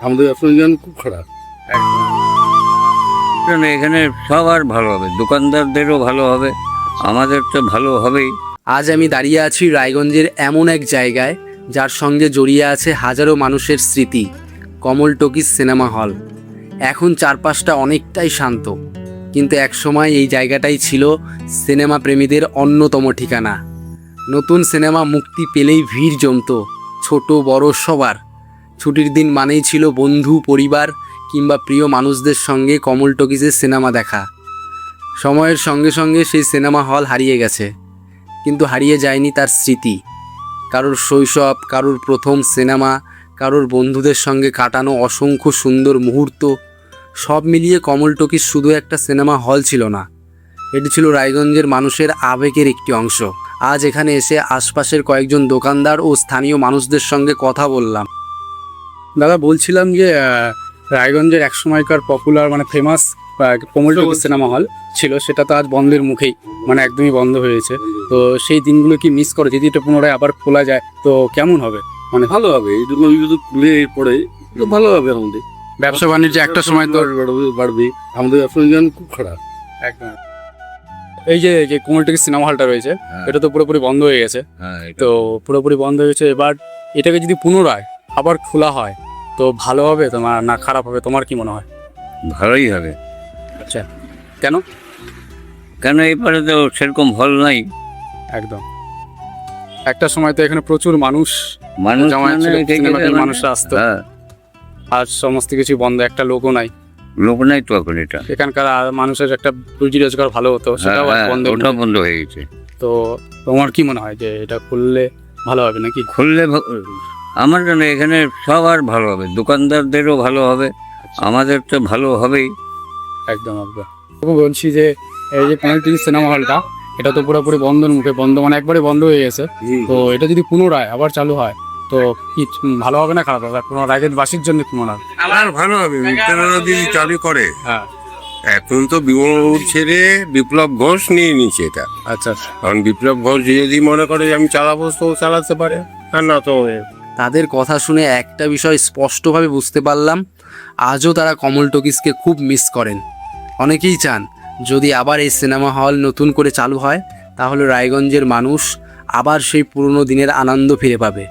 আমাদের ব্যবসা খুব খারাপ। এখানে সবার ভালো হবে, দোকানদারদেরও ভালো হবে, আমাদের তো ভালো হবেই। আজ আমি দাঁড়িয়ে আছি রায়গঞ্জের এমন এক জায়গায় যার সঙ্গে জড়িয়ে আছে হাজারো মানুষের স্মৃতি, কমল টকিজ সিনেমা হল। এখন চারপাশটা অনেকটাই শান্ত, কিন্তু একসময় এই জায়গাটাই ছিল সিনেমা প্রেমীদের অন্যতম ঠিকানা। নতুন সিনেমা মুক্তি পেলেই ভিড় জমতো, ছোট বড় সবার। ছুটির দিন মানেই ছিল বন্ধু, পরিবার কিংবা প্রিয় মানুষদের সঙ্গে কমল টকিজের সিনেমা দেখা। সময়ের সঙ্গে সঙ্গে সেই সিনেমা হল হারিয়ে গেছে, কিন্তু হারিয়ে যায়নি তার স্মৃতি। কারোর শৈশব, কারোর প্রথম সিনেমা, কারোর বন্ধুদের সঙ্গে কাটানো অসংখ্য সুন্দর মুহূর্ত, সব মিলিয়ে কমল টকিজ শুধু একটা সিনেমা হল ছিল না, এটি ছিল রায়গঞ্জের মানুষের আবেগের একটি অংশ। আজ এখানে এসে আশপাশের কয়েকজন দোকানদার ও স্থানীয় মানুষদের সঙ্গে কথা বললাম। দাদা, বলছিলাম যে রায়গঞ্জের এক সময়কার পপুলার ফেমাস কমল টকিজ সিনেমা হল ছিল, সেটা তো আজ বন্ধের মুখেই, একদমই বন্ধ হয়েছে। তো সেই দিনগুলো কি মিস করে? যদি এটা পুনরায় আবার খোলা যায় তো কেমন হবে? ভালো হবে, এইগুলো যদি খুলে পড়ে তো ভালো হবে। আমাদের ব্যবসা বাণিজ্য একটা সময় তো বাড়বে। আমাদের ব্যবসা খুব খারাপ একদম। এই যে কমল টকিজ সিনেমা হলটা রয়েছে, এটা তো পুরোপুরি বন্ধ হয়ে গেছে। তো পুরোপুরি বন্ধ হয়ে গেছে, এবার এটাকে যদি পুনরায় আবার খোলা হয় তো ভালো হবে তোমার না খারাপ হবে? তোমার কি মনে হয়? ভালোই হবে। আচ্ছা, কেন? কেন এবারে তো সেরকম হল নাই। একদম, একটা সময় তো এখানে প্রচুর মানুষ মানুষ জমায়েত ছিল, মানে সিনেমা মানে- মানুষরা আসতো। হ্যাঁ, আজ সমস্ত কিছু বন্ধ, একটা লোকও নাই। লোক নাই তো এখন। এটা এখানকার মানুষের একটা রুজি রোজগার ভালো হতো, সেটাও আজ বন্ধ। ওটা বন্ধ হয়ে গেছে। তো তোমার কি মনে হয় যে এটা খুললে ভালো হবে নাকি? খুললে আমার জন্য এখানে সবার ভালো হবে, দোকানদারদেরও ভালো হবে, আমাদের তো ভালো হবেই। একদম একদম। বলছি যে এই যে কমল টকিজ সিনেমা হলটা, এটা তো পুরোপুরি বন্ধের মুখে, বন্ধ একবারে বন্ধ হয়ে গেছে। তো এটা যদি পুনরায় আবার চালু হয় তো কি ভালো হবে না খারাপ হবে? পুনরায় রায়গঞ্জবাসীর জন্য কি মনে হয়? আর ভালো হবে যদি চালু করে। হ্যাঁ, এখন তো বিমল ছেড়ে বিপ্লব ঘোষ নিয়ে নিচ্ছে এটা। আচ্ছা। কারণ বিপ্লব ঘোষ যদি মনে করে যে আমি চালাবো তো চালাতে পারে, আর না তো তাদের কথা শুনে একটা বিষয় স্পষ্টভাবে বুঝতে পারলাম, আজও তারা কমল টকিজকে খুব মিস করেন। অনেকেই চান যদি আবার এই সিনেমা হল নতুন করে চালু হয় তাহলে রায়গঞ্জের মানুষ আবার সেই পুরনো দিনের আনন্দ ফিরে পাবে।